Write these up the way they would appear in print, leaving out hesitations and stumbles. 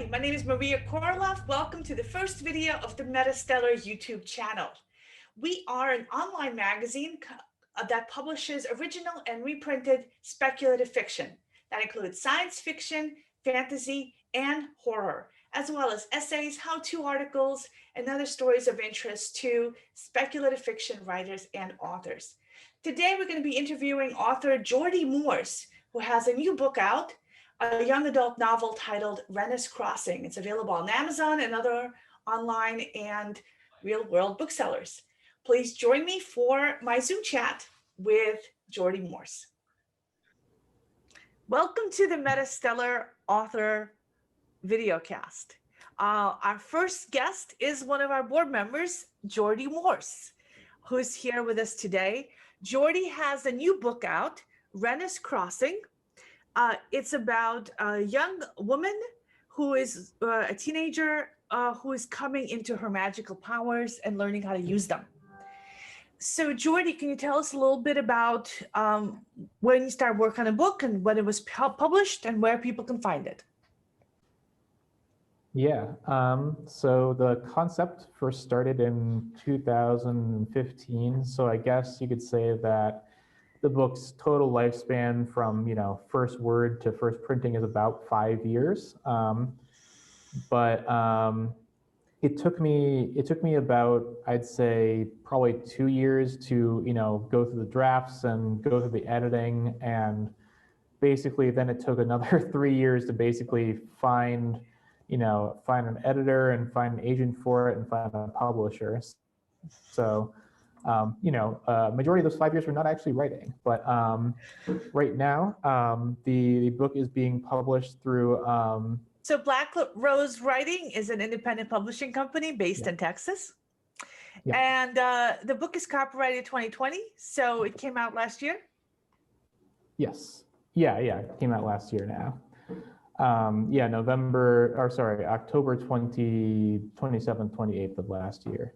Hi, my name is Maria Korolov. Welcome to the first video of the MetaStellar YouTube channel. We are an online magazine that publishes original and reprinted speculative fiction. That includes science fiction, fantasy, and horror, as well as essays, how-to articles, and other stories of interest to speculative fiction writers and authors. Today, we're going to be interviewing author Geordie Morse, who has a new book out, a young adult novel titled Renna's Crossing. It's available on Amazon and other online and real-world booksellers. Please join me for my Zoom chat with Geordie Morse. Welcome to the MetaStellar Author Videocast. Our first guest is one of our board members, Geordie Morse, who's here with us today. Geordie has a new book out, Renna's Crossing. It's about a young woman who is a teenager who is coming into her magical powers and learning how to use them. So Geordie, can you tell us a little bit about when you started working on a book and when it was published and where people can find it? Yeah, so the concept first started in 2015. So I guess you could say that the book's total lifespan from, first word to first printing is about 5 years. But it took me about, I'd say, probably 2 years to, go through the drafts and go through the editing. And basically then it took another 3 years to basically find an editor and find an agent for it and find a publisher. So majority of those 5 years were not actually writing, but right now the book is being published through. So Black Rose Writing is an independent publishing company based in Texas. Yeah. And the book is copyrighted 2020, so it came out last year? Yes. Yeah, it came out last year now. October 27th, 28th of last year.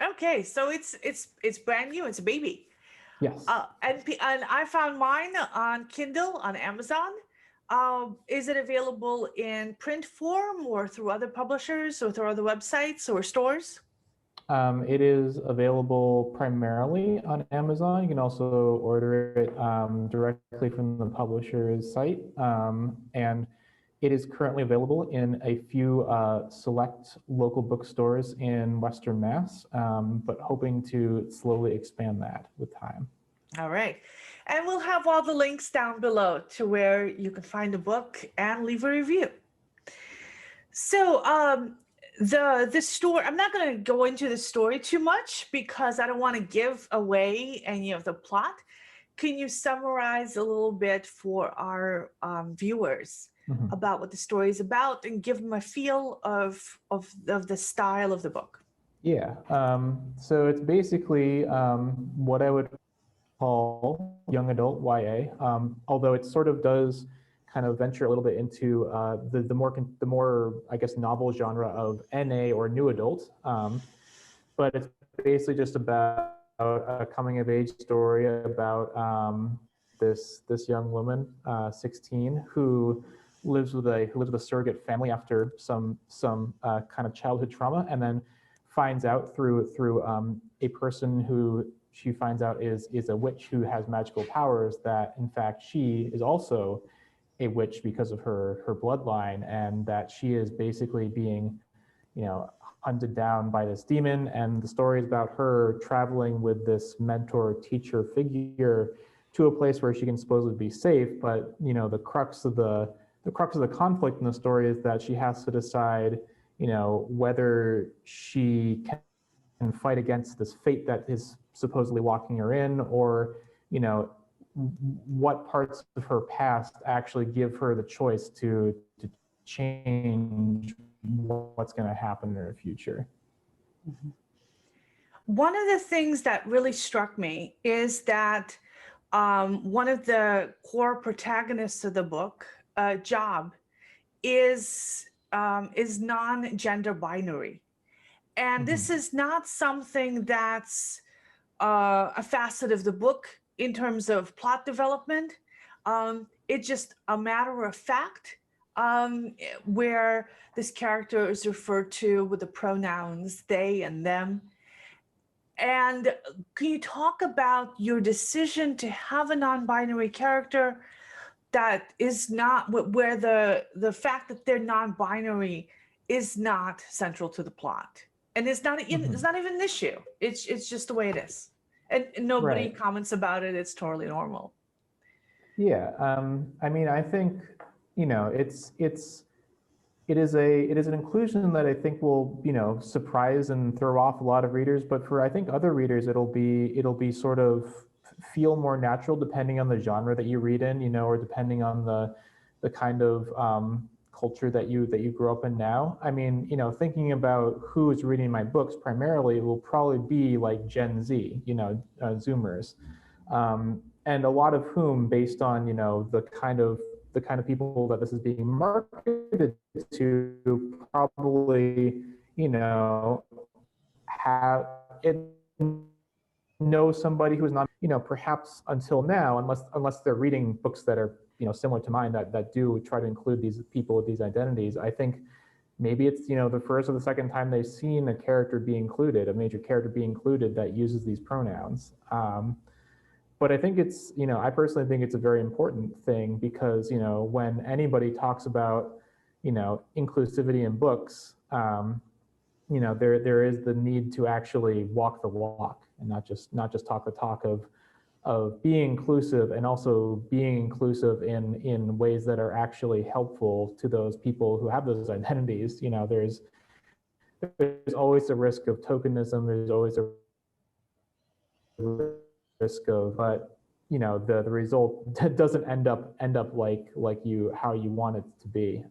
Okay, so it's brand new. It's a baby. Yes. And I found mine on Kindle on Amazon. Is it available in print form or through other publishers or through other websites or stores? It is available primarily on Amazon. You can also order it directly from the publisher's site, and it is currently available in a few select local bookstores in Western Mass, but hoping to slowly expand that with time. All right. And we'll have all the links down below to where you can find the book and leave a review. So the story, I'm not going to go into the story too much because I don't want to give away any of the plot. Can you summarize a little bit for our viewers about what the story is about and give them a feel of the style of the book? Yeah, so it's basically what I would call young adult YA, although it sort of does kind of venture a little bit into the more I guess novel genre of NA or new adult, but it's basically just about a coming of age story about this young woman, 16, who lives with a surrogate family after some kind of childhood trauma, and then finds out through a person who she finds out is a witch who has magical powers, that in fact she is also a witch because of her bloodline, and that she is basically being hunted down by this demon. And the story is about her traveling with this mentor teacher figure to a place where she can supposedly be safe, but the crux of the conflict in the story is that she has to decide whether she can fight against this fate that is supposedly locking her in, or what parts of her past actually give her the choice to change what's going to happen in her future. One of the things that really struck me is that one of the core protagonists of the book, Job, is non-gender binary. And this is not something that's a facet of the book in terms of plot development. It's just a matter of fact where this character is referred to with the pronouns they and them. And can you talk about your decision to have a non-binary character that is not, where the fact that they're non-binary is not central to the plot, and it's not it's not even an issue. It's just the way it is, and nobody Right. comments about it. It's totally normal. Yeah. I mean, I think, you know, it is an inclusion that I think will, you know, surprise and throw off a lot of readers, but for I think other readers it'll be sort of feel more natural depending on the genre that you read in, you know, or depending on the kind of culture that you grew up in now. I mean, you know, thinking about who is reading my books primarily, it will probably be like Gen Z, you know, Zoomers, and a lot of whom, based on, you know, the kind of people that this is being marketed to, probably, you know, have it, know somebody who's not, you know, perhaps until now, unless they're reading books that are, you know, similar to mine that do try to include these people with these identities. I think maybe it's, you know, the first or the second time they've seen a character be included, a major character be included that uses these pronouns. But I think it's, you know, I personally think it's a very important thing because, you know, when anybody talks about, you know, inclusivity in books, you know, there is the need to actually walk the walk and not just talk the talk of being inclusive, and also being inclusive in ways that are actually helpful to those people who have those identities. You know, there's always a risk of tokenism. There's always a risk of, but, you know, the result doesn't end up like how you want it to be.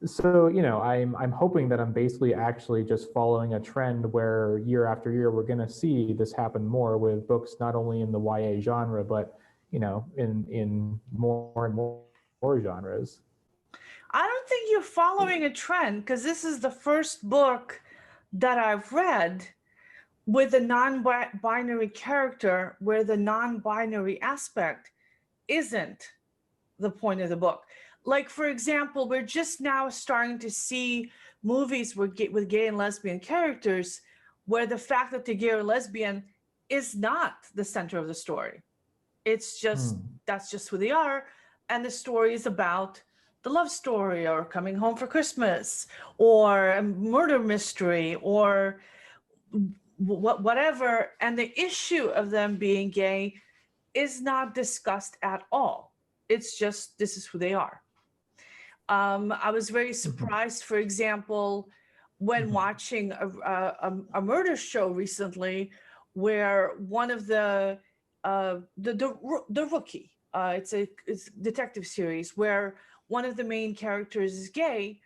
So, you know, I'm hoping that I'm basically actually just following a trend where year after year we're going to see this happen more with books, not only in the YA genre, but, you know, in more and more genres. I don't think you're following a trend, because this is the first book that I've read with a non-binary character where the non-binary aspect isn't the point of the book. Like, for example, we're just now starting to see movies with gay and lesbian characters where the fact that they're gay or lesbian is not the center of the story. It's just, that's just who they are. And the story is about the love story, or coming home for Christmas, or a murder mystery, or whatever. And the issue of them being gay is not discussed at all. It's just, this is who they are. I was very surprised, for example, when watching a murder show recently, where one of the Rookie, it's a detective series where one of the main characters is gay,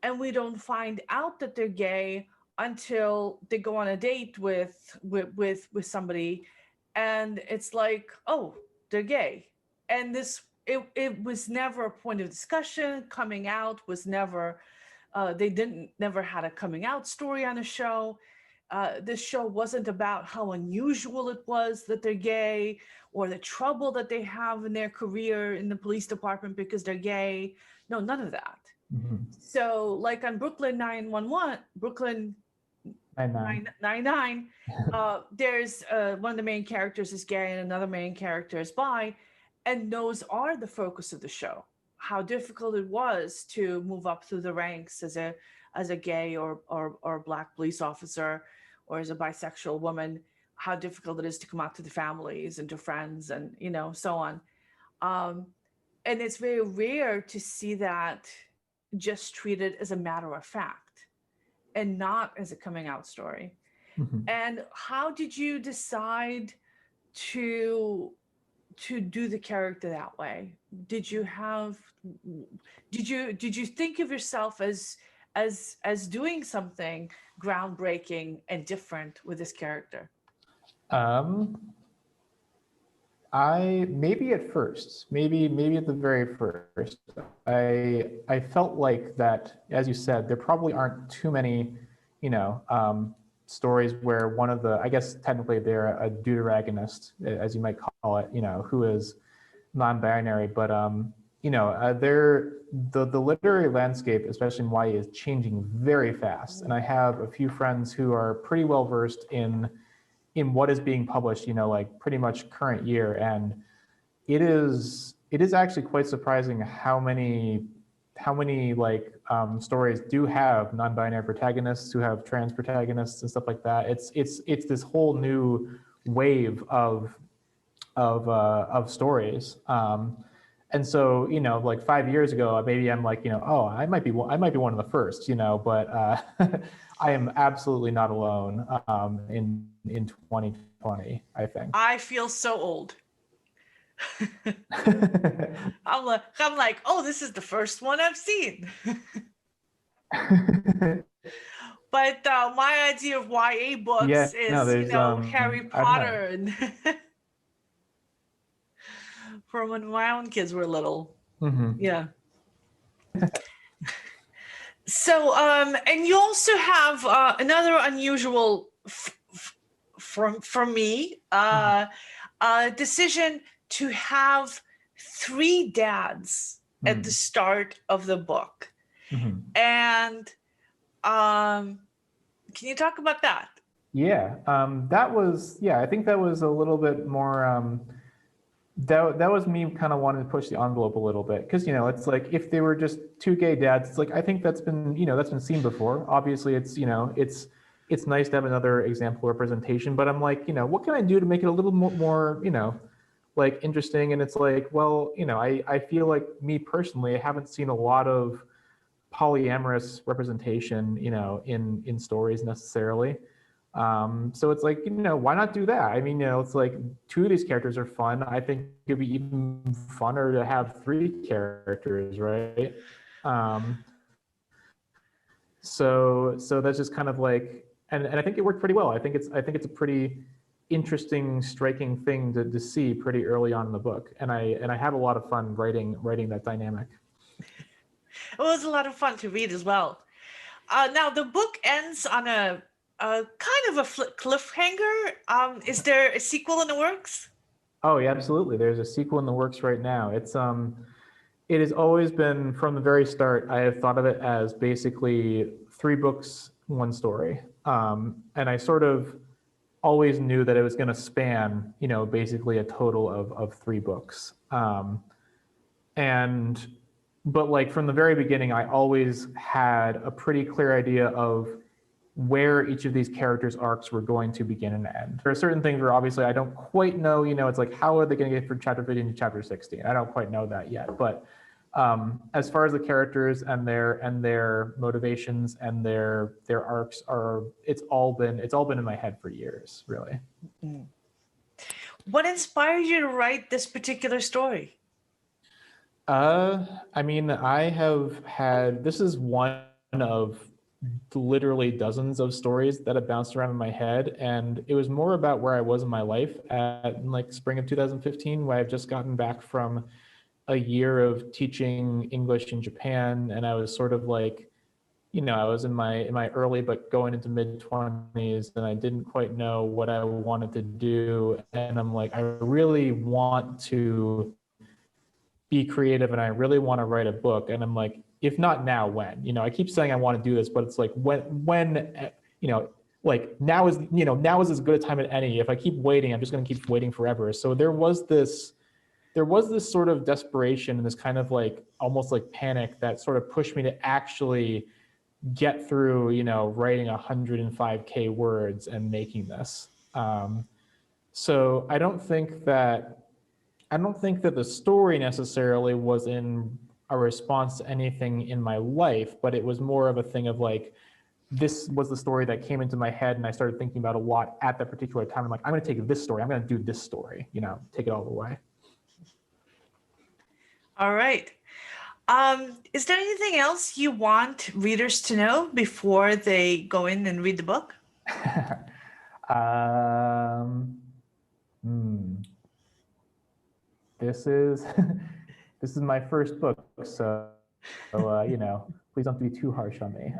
and we don't find out that they're gay until they go on a date with somebody, and it's like, oh, they're gay. And it was never a point of discussion. Coming out was never, they never had a coming out story on a show. This show wasn't about how unusual it was that they're gay, or the trouble that they have in their career in the police department because they're gay. No, none of that. So, like on Brooklyn 911, Brooklyn 99, there's one of the main characters is gay and another main character is bi, and those are the focus of the show. How difficult it was to move up through the ranks as a gay or Black police officer, or as a bisexual woman. How difficult it is to come out to the families and to friends, and, you know, so on. And it's very rare to see that just treated as a matter of fact and not as a coming out story. And how did you decide to do the character that way? Did you think of yourself as doing something groundbreaking and different with this character? I maybe at first, maybe at the very first, I felt like that, as you said, there probably aren't too many, you know, stories where one of the, I guess technically they're a deuteragonist, as you might call it, you know, who is non-binary, but the literary landscape, especially in YA, is changing very fast. And I have a few friends who are pretty well versed in what is being published, like pretty much current year. And it is actually quite surprising how many like stories do have non-binary protagonists, who have trans protagonists and stuff like that. It's this whole new wave of stories. And so, like 5 years ago, maybe I'm like, oh, I might be one of the first, but I am absolutely not alone in 2020, I think. I feel so old. I'm like, oh, this is the first one I've seen. But my idea of YA books is, Harry Potter and from when my own kids were little. Mm-hmm. Yeah. So, and you also have another unusual for me decision to have 3 dads at the start of the book. Mm-hmm. And can you talk about that? Yeah, I think that was a little bit more, that was me kind of wanting to push the envelope a little bit. Because, it's like, if they were just 2 gay dads, it's like, I think that's been seen before. Obviously, it's nice to have another example representation, but I'm like, what can I do to make it a little more, like interesting? And it's like, well, I feel like, me personally, I haven't seen a lot of polyamorous representation, in stories necessarily. So it's like, why not do that? I mean, it's like 2 of these characters are fun. I think it'd be even funner to have 3 characters, right? So that's just kind of like, and I think it worked pretty well. I think it's a pretty interesting, striking thing to see pretty early on in the book. And I had a lot of fun writing that dynamic. It was a lot of fun to read as well. Now the book ends on a kind of a cliffhanger. Is there a sequel in the works? Oh yeah, absolutely. There's a sequel in the works right now. It has always been, from the very start, I have thought of it as basically 3 books, 1 story. And I sort of always knew that it was going to span, basically a total of 3 books. But like from the very beginning, I always had a pretty clear idea of where each of these characters' arcs were going to begin and end. There are certain things where obviously I don't quite know, it's like, how are they going to get from chapter 15 to chapter 16? I don't quite know that yet. But as far as the characters and their motivations and their arcs it's all been in my head for years, really. What inspired you to write this particular story? I mean, this is one of literally dozens of stories that have bounced around in my head, and it was more about where I was in my life in like spring of 2015, where I've just gotten back from a year of teaching English in Japan, and I was sort of like, I was in my early but going into mid-20s, and I didn't quite know what I wanted to do, and I'm like, I really want to be creative and I really want to write a book. And I'm like, if not now, when? I keep saying I want to do this, but it's like, when like now is as good a time as any. If I keep waiting, I'm just going to keep waiting forever. So there was this sort of desperation and this kind of like almost like panic that sort of pushed me to actually get through, writing 105K words and making this. So I don't think that the story necessarily was in a response to anything in my life, but it was more of a thing of like, this was the story that came into my head and I started thinking about a lot at that particular time. I'm like, I'm going to take this story. I'm going to do this story, take it all the way. All right. Is there anything else you want readers to know before they go in and read the book? This is my first book, so please don't be too harsh on me.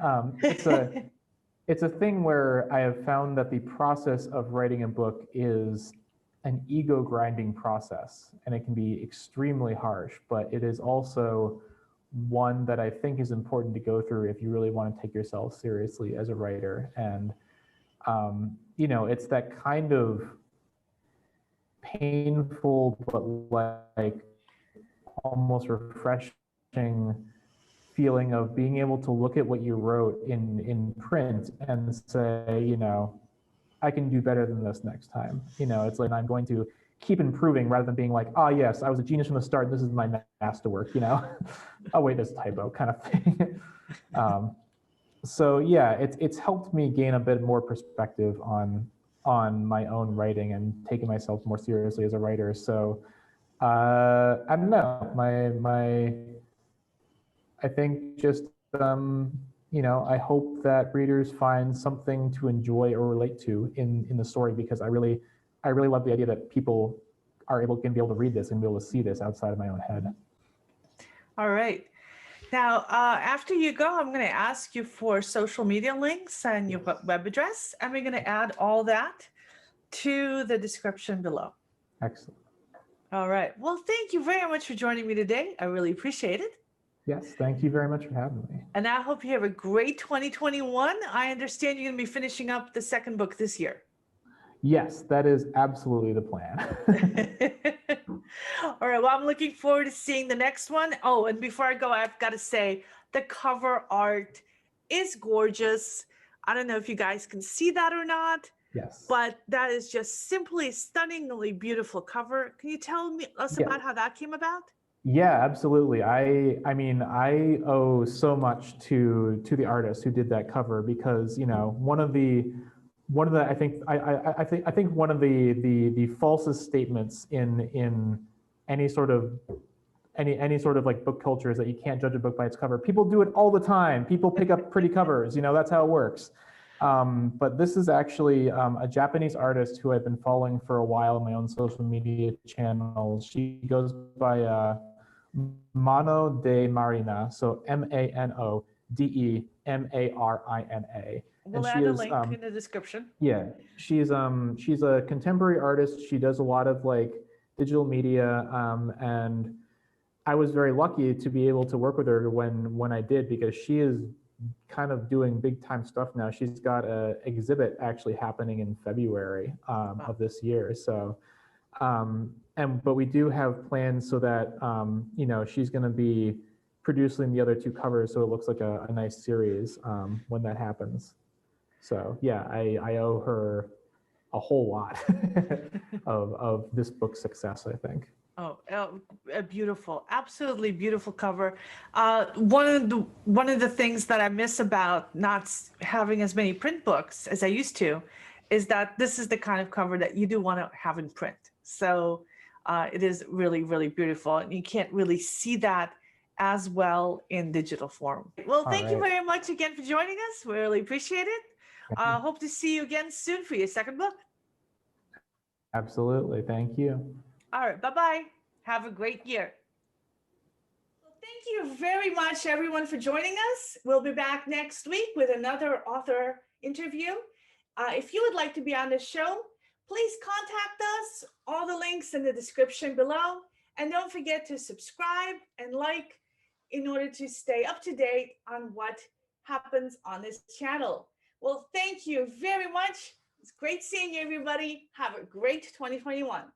It's a thing where I have found that the process of writing a book is an ego grinding process, and it can be extremely harsh, but it is also one that I think is important to go through if you really want to take yourself seriously as a writer. And you know, it's that kind of painful but like almost refreshing feeling of being able to look at what you wrote in print and say, you know, I can do better than this next time. You know, it's like I'm going to keep improving rather than being like, oh yes, I was a genius from the start, this is my masterwork, you know. Oh wait, this typo kind of thing. So yeah, it's helped me gain a bit more perspective on my own writing and taking myself more seriously as a writer. So I don't know, I think just you know, I hope that readers find something to enjoy or relate to in the story, because I really love the idea that people are going to be able to read this and be able to see this outside of my own head. All right. Now, after you go, I'm going to ask you for social media links and your web address, and we're going to add all that to the description below. Excellent. All right. Well, thank you very much for joining me today. I really appreciate it. Yes, thank you very much for having me. And I hope you have a great 2021. I understand you're going to be finishing up the second book this year. Yes, that is absolutely the plan. All right. Well, I'm looking forward to seeing the next one. Oh, and before I go, I've got to say the cover art is gorgeous. I don't know if you guys can see that or not. Yes. But that is just simply a stunningly beautiful cover. Can you tell us about how that came about? Yeah, absolutely. I mean, I owe so much to the artist who did that cover, because, you know, one of the I think one of the falsest statements in any sort of like book culture is that you can't judge a book by its cover. People do it all the time. People pick up pretty covers, you know, that's how it works. But this is actually a Japanese artist who I've been following for a while on my own social media channels. She goes by Mano de Marina, so ManoDeMarina. We'll add a link in the description. Yeah, she's a contemporary artist. She does a lot of like digital media, and I was very lucky to be able to work with her when I did, because she is kind of doing big time stuff now. She's got an exhibit actually happening in February of this year. So, but we do have plans so that you know, she's going to be producing the other two covers, so it looks like a nice series when that happens. So yeah, I owe her a whole lot of this book's success, I think. Oh, a beautiful, absolutely beautiful cover. One of the things that I miss about not having as many print books as I used to is that this is the kind of cover that you do want to have in print. So it is really, really beautiful, and you can't really see that as well in digital form. Well, thank you very much again for joining us. We really appreciate it. Hope to see you again soon for your second book. Absolutely. Thank you. All right. Bye-bye. Have a great year. Well, thank you very much, everyone, for joining us. We'll be back next week with another author interview. If you would like to be on the show, please contact us. All the links in the description below. And don't forget to subscribe and like in order to stay up to date on what happens on this channel. Well, thank you very much. It's great seeing you, everybody. Have a great 2021.